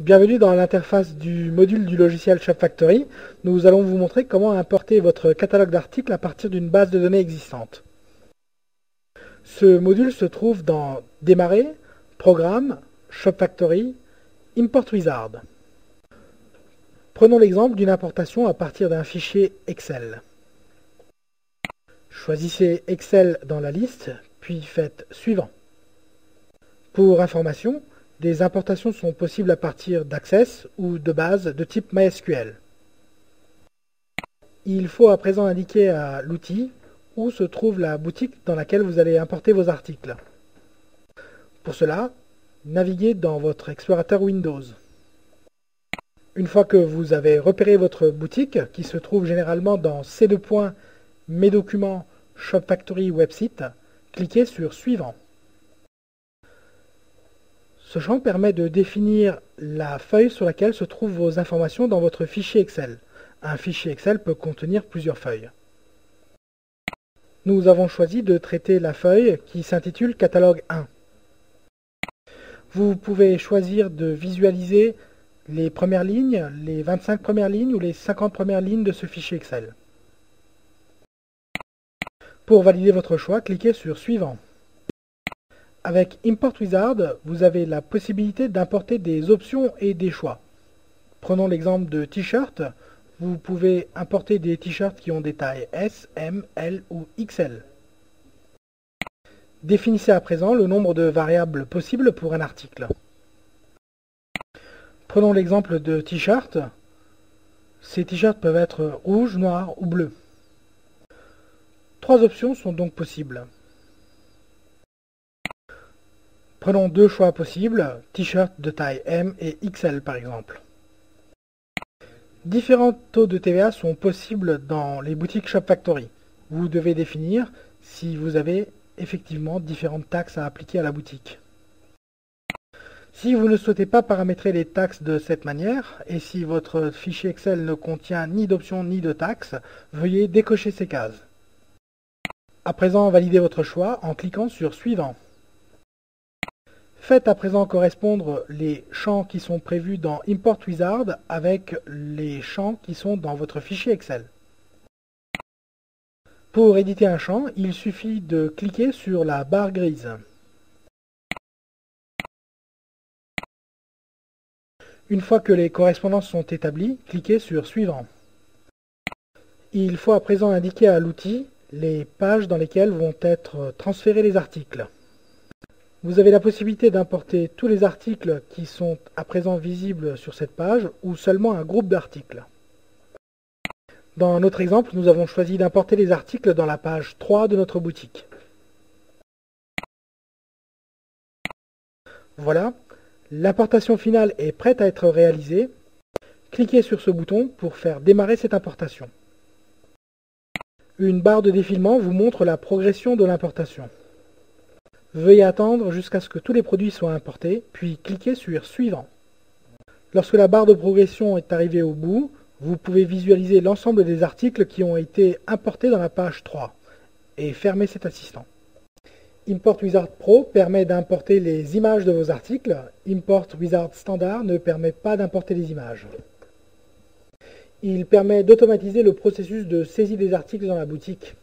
Bienvenue dans l'interface du module du logiciel ShopFactory. Nous allons vous montrer comment importer votre catalogue d'articles à partir d'une base de données existante. Ce module se trouve dans Démarrer, Programme, ShopFactory, Import Wizard. Prenons l'exemple d'une importation à partir d'un fichier Excel. Choisissez Excel dans la liste, puis faites Suivant. Pour information, des importations sont possibles à partir d'Access ou de bases de type MySQL. Il faut à présent indiquer à l'outil où se trouve la boutique dans laquelle vous allez importer vos articles. Pour cela, naviguez dans votre explorateur Windows. Une fois que vous avez repéré votre boutique, qui se trouve généralement dans C2. Mes documents, ShopFactory Website, cliquez sur Suivant. Ce champ permet de définir la feuille sur laquelle se trouvent vos informations dans votre fichier Excel. Un fichier Excel peut contenir plusieurs feuilles. Nous avons choisi de traiter la feuille qui s'intitule Catalogue 1. Vous pouvez choisir de visualiser les premières lignes, les 25 premières lignes ou les 50 premières lignes de ce fichier Excel. Pour valider votre choix, cliquez sur Suivant. Avec Import Wizard, vous avez la possibilité d'importer des options et des choix. Prenons l'exemple de t-shirt. Vous pouvez importer des t-shirts qui ont des tailles S, M, L ou XL. Définissez à présent le nombre de variables possibles pour un article. Prenons l'exemple de t-shirt. Ces t-shirts peuvent être rouge, noir ou bleu. 3 options sont donc possibles. Prenons 2 choix possibles, t-shirt de taille M et XL par exemple. Différents taux de TVA sont possibles dans les boutiques ShopFactory. Vous devez définir si vous avez effectivement différentes taxes à appliquer à la boutique. Si vous ne souhaitez pas paramétrer les taxes de cette manière, et si votre fichier Excel ne contient ni d'options ni de taxes, veuillez décocher ces cases. À présent, validez votre choix en cliquant sur Suivant. Faites à présent correspondre les champs qui sont prévus dans Import Wizard avec les champs qui sont dans votre fichier Excel. Pour éditer un champ, il suffit de cliquer sur la barre grise. Une fois que les correspondances sont établies, cliquez sur Suivant. Il faut à présent indiquer à l'outil les pages dans lesquelles vont être transférés les articles. Vous avez la possibilité d'importer tous les articles qui sont à présent visibles sur cette page ou seulement un groupe d'articles. Dans notre exemple, nous avons choisi d'importer les articles dans la page 3 de notre boutique. Voilà, l'importation finale est prête à être réalisée. Cliquez sur ce bouton pour faire démarrer cette importation. Une barre de défilement vous montre la progression de l'importation. Veuillez attendre jusqu'à ce que tous les produits soient importés, puis cliquez sur Suivant. Lorsque la barre de progression est arrivée au bout, vous pouvez visualiser l'ensemble des articles qui ont été importés dans la page 3 et fermer cet assistant. Import Wizard Pro permet d'importer les images de vos articles. Import Wizard Standard ne permet pas d'importer les images. Il permet d'automatiser le processus de saisie des articles dans la boutique.